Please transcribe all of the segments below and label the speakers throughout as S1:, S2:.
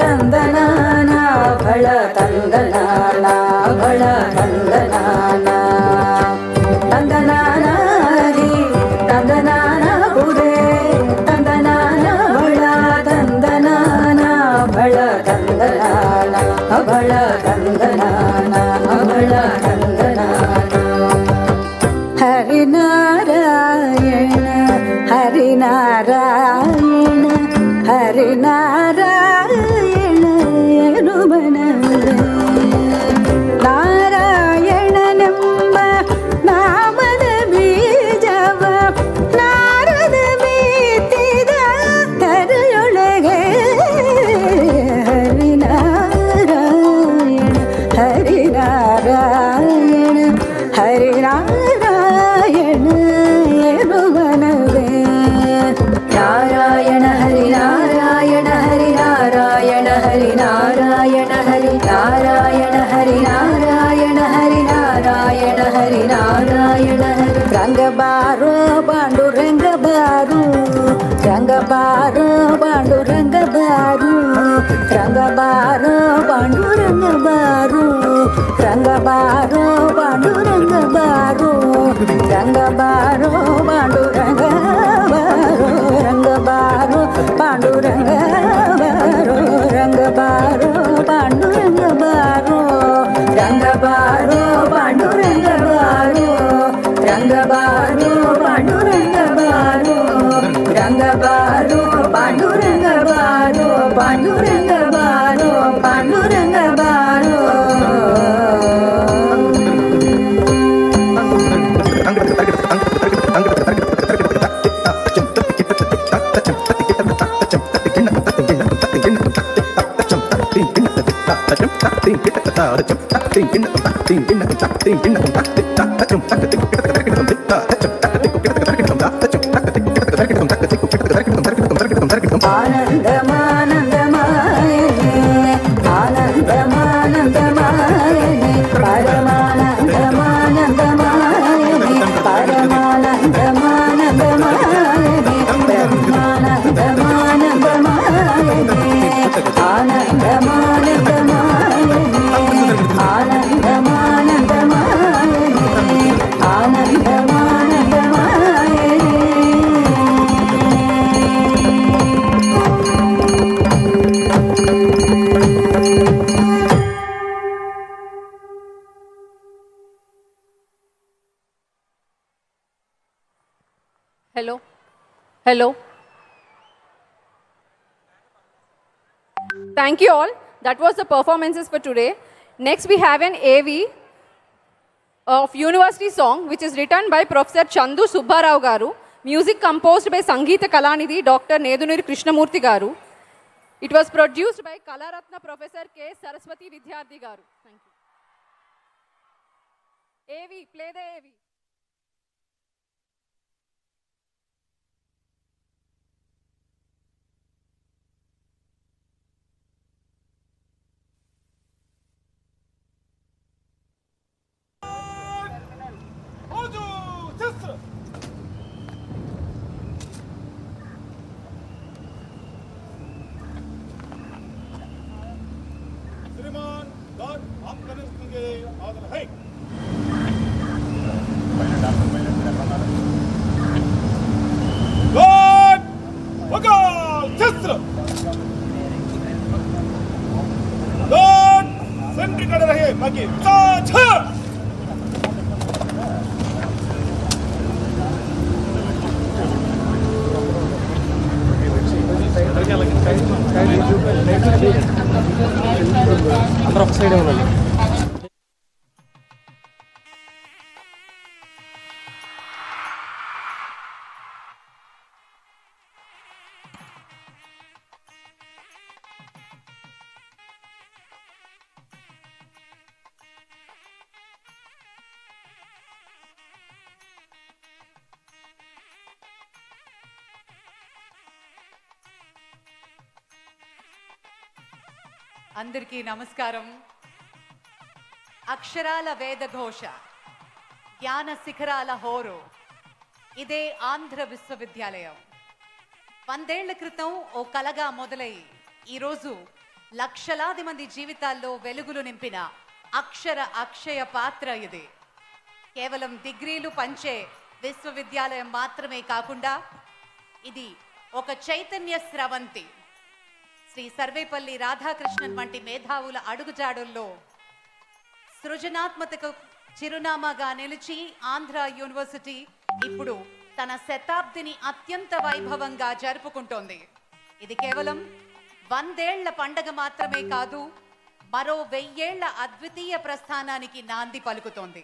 S1: ತಂದನಾನ ಭಳ ತಂದನಾನ ಭಳ ತಂದನಾನ ತಂದನಾನ ಹರಿ ತಂದನಾನ ಹುರೇ ತಂದನಾನ ಭಳ ತಂದನಾನ ಭಳ ತಂದನಾನ ಭಳ ತಂದನಾನ ಭಳ ತಂದನಾನ ಹರಿನಾರಾಯಣ ಹರಿನಾರಾಯಣ ಹರಿನಾರಾಯಣ ಎನುಬನದೆ ನಾರಾಯಣನೆಂಬ ನಾಮದ ಬೀಜವ ನಾರದ ಬೀತಿದ ಕರೆಯೊಳಗೆ ಹರಿನಾರಾಯಣ ಹರಿನಾರಾಯಣ ಹರಿನಾರಾಯಣ ಎನುಬನದೆ ನಾರಾಯಣ ಹರಿನಾರಾಯಣ ಹರಿನಾರಾಯಣ ಹರಿನಾರಾಯಣ ಹರಿನಾರಾಯಣ ಹರಿನಾರಾಯಣ ಹರಿನಾರಾಯಣ ಹರಿನಾರಾಯಣ ರಂಗಬಾರೋ ಪಾಂಡುರಂಗ ಬಾರು ರಂಗಬಾರೋ ಪಾಂಡುರಂಗ ಬಾರು ರಂಗಬಾರೋ ಪಾಂಡುರಂಗ ಬಾರು ರಂಗಬಾರೋ ಪಾಂಡುರಂಗ ಬಾರು ರಂಗಬಾರೋ ಪಾಂಡುರಂಗ ಬಾರು ರಂಗಬಾರೋ ಪಾಂಡುರಂಗ ಬಾರು ರಂಗಬಾರೋ ಪಾಂಡುರಂಗ ಬಾರು ರಂಗಬಾರೋ ಪಾಂಡುರಂಗ ಬಾರು ರಂಗಬಾರೋ ಪಾಂಡುರಂಗ ಬಾರು ರಂಗಬಾರೋ ಪಾಂಡುರಂಗ ಬಾರು ಪಾಂಡುರಂಗ ಬಾರು ಪಾಂಡುರಂಗ ಬಾರು ఆనందమానందమాయనే ఆనందమానందమాయనే పరమానందమానందమాయనే పరమానందమానందమాయనే బ్రహ్మానందమానందమాయనే ఆనందమానందమాయనే ఆనందమానందమాయనే ఆనందమానందమాయనే
S2: Hello. Hello. Thank you all. That was the performances for today. Next we have an AV of University Song which is written by Professor Chandu Subbarao Garu. Music composed by Sangeeta Kalanidhi Dr. Nedunuri Krishnamurthy Garu. It was produced by Kalaratna Professor K. Saraswati Vidyarthi Garu. Thank you. AV, play the AV.
S3: श्रीमान God आप करने के आदर है God वकाल शस्त्र God Sentry कर रहे बाकी साथ
S4: అందరూ ఒక సైడే ఉండాలి.
S5: అందరికీ నమస్కారం. అక్షరాల వేదఘోష, జ్ఞాన శిఖరాల హోరు, ఇదే ఆంధ్ర విశ్వవిద్యాలయం. 100 ఏళ్ల క్రితం ఓ కలగా మొదలై ఈరోజు లక్షలాది మంది జీవితాల్లో వెలుగులు నింపిన అక్షయ పాత్ర ఇది. కేవలం డిగ్రీలు పంచే విశ్వవిద్యాలయం మాత్రమే కాకుండా ఇది ఒక చైతన్య స్రవంతి. శ్రీ సర్వేపల్లి రాధాకృష్ణన్ వంటి మేధావుల అడుగుజాడుల్లో సృజనాత్మకతకు చిరునామాగా నిలిచి ఆంధ్ర యూనివర్సిటీ ఇప్పుడు తన శతాబ్దిని అత్యంత వైభవంగా జరుపుకుంటోంది. ఇది కేవలం 100 ఏళ్ల పండగ మాత్రమే కాదు, మరో 1000 ఏళ్ల అద్వితీయ ప్రస్థానానికి నాంది పలుకుతోంది.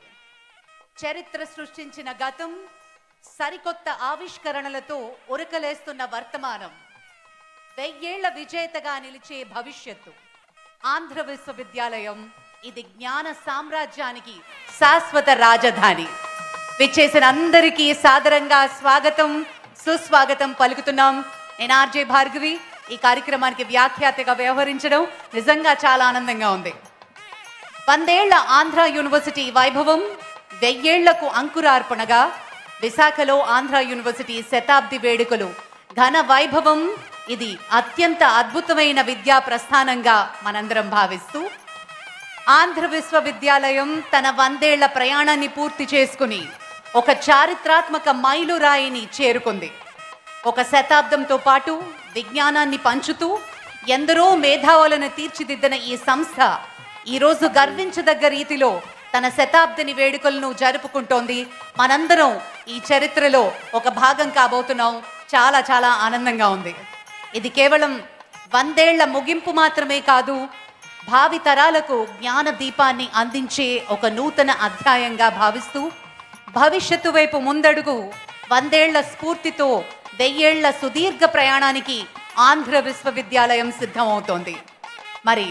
S5: చరిత్ర సృష్టించిన గతం, సరికొత్త ఆవిష్కరణలతో ఉరకలేస్తున్న వర్తమానం, 1000 ఏళ్ల విజేతగా నిలిచే భవిష్యత్తు. ఆంధ్ర విశ్వవిద్యాలయం ఇది జ్ఞాన సామ్రాజ్యానికి శాశ్వత రాజధాని. విచ్చేసిన అందరికీ సాదరంగా స్వాగతం, సుస్వాగతం పలుకుతున్నాం. నేను ఆర్జే భార్గవి. ఈ కార్యక్రమానికి వ్యాఖ్యాతగా వ్యవహరించడం నిజంగా చాలా ఆనందంగా ఉంది. 100 ఏళ్ల ఆంధ్ర యూనివర్సిటీ వైభవం 1000 ఏళ్లకు అంకురార్పణగా విశాఖలో ఆంధ్ర యూనివర్సిటీ శతాబ్ది వేడుకలు ఘన వైభవం. ఇది అత్యంత అద్భుతమైన విద్యా ప్రస్థానంగా మనందరం భావిస్తూ ఆంధ్ర విశ్వవిద్యాలయం తన 100 ఏళ్ల ప్రయాణాన్ని పూర్తి చేసుకుని ఒక చారిత్రాత్మక మైలురాయిని చేరుకుంది. ఒక శతాబ్దంతో పాటు విజ్ఞానాన్ని పంచుతూ ఎందరో మేధావులను తీర్చిదిద్దిన ఈ సంస్థ ఈరోజు గర్వించదగ్గ రీతిలో తన శతాబ్దిని వేడుకలను జరుపుకుంటోంది. మనందరం ఈ చరిత్రలో ఒక భాగం కాబోతున్నాం. చాలా చాలా ఆనందంగా ఉంది. ఇది కేవలం 100 ఏళ్ల ముగింపు మాత్రమే కాదు, భావి తరాలకు జ్ఞాన దీపాన్ని అందించే ఒక నూతన అధ్యాయంగా భావిస్తూ భవిష్యత్తు వైపు ముందడుగు 100 ఏళ్ల స్ఫూర్తితో 1000 ఏళ్ల సుదీర్ఘ ప్రయాణానికి ఆంధ్ర విశ్వవిద్యాలయం సిద్ధమవుతోంది. మరి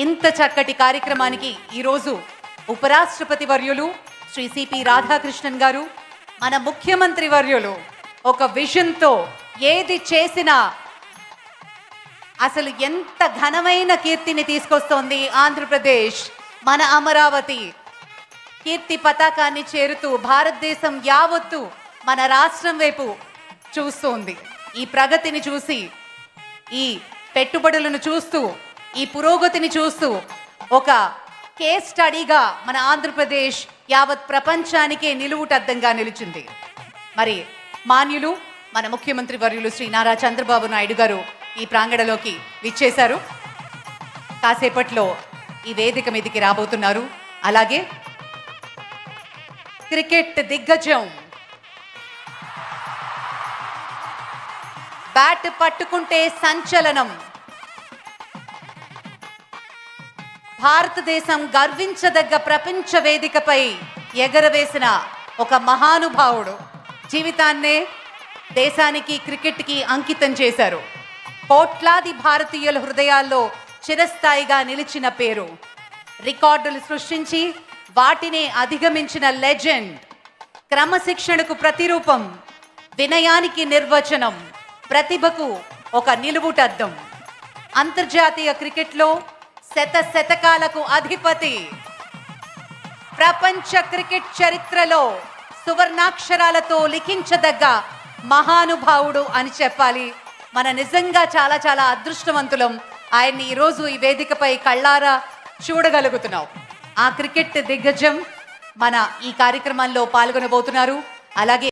S5: ఇంత చక్కటి కార్యక్రమానికి ఈరోజు ఉపరాష్ట్రపతి వర్యులు శ్రీ సిపి రాధాకృష్ణన్ గారు, మన ముఖ్యమంత్రి వర్యులు ఒక విజన్తో ఏది చేసినా అసలు ఎంత ఘనమైన కీర్తిని తీసుకొస్తోంది ఆంధ్రప్రదేశ్, మన అమరావతి కీర్తి పతాకాన్ని చేరుతూ భారతదేశం యావత్తు మన రాష్ట్రం వైపు చూస్తోంది. ఈ ప్రగతిని చూసి, ఈ పెట్టుబడులను చూస్తూ, ఈ పురోగతిని చూస్తూ ఒక కేస్ స్టడీగా మన ఆంధ్రప్రదేశ్ యావత్ ప్రపంచానికే నిలువుటద్దంగా నిలిచింది. మరి మాన్యులు మన ముఖ్యమంత్రి వర్యులు శ్రీ నారా చంద్రబాబు నాయుడు గారు ఈ ప్రాంగణలోకి విచ్చేశారు. కాసేపట్లో ఈ వేదిక మీదకి రాబోతున్నారు. అలాగే క్రికెట్ దిగ్గజం, బ్యాట్ పట్టుకుంటే సంచలనం, భారతదేశం గర్వించదగ్గ ప్రపంచ వేదికపై ఎగరవేసిన ఒక మహానుభావుడు జీవితాన్నే దేశానికి, క్రికెట్కి అంకితం చేశారు. కోట్లాది భారతీయుల హృదయాల్లో చిరస్థాయిగా నిలిచిన పేరు, రికార్డులు సృష్టించి వాటినే అధిగమించిన లెజెండ్, క్రమశిక్షణకు ప్రతిరూపం, వినయానికి నిర్వచనం, ప్రతిభకు ఒక నిలువుటద్దం, అంతర్జాతీయ క్రికెట్లో శతకాలకు అధిపతి, ప్రపంచ క్రికెట్ చరిత్రలో సువర్ణాక్షరాలతో లిఖించదగ్గ మహానుభావుడు అని చెప్పాలి. మన నిజంగా చాలా చాలా అదృష్టవంతులం ఆయన్ని ఈరోజు ఈ వేదికపై కళ్ళారా చూడగలుగుతున్నాం. ఆ క్రికెట్ దిగ్గజం మన ఈ కార్యక్రమంలో పాల్గొనబోతున్నారు. అలాగే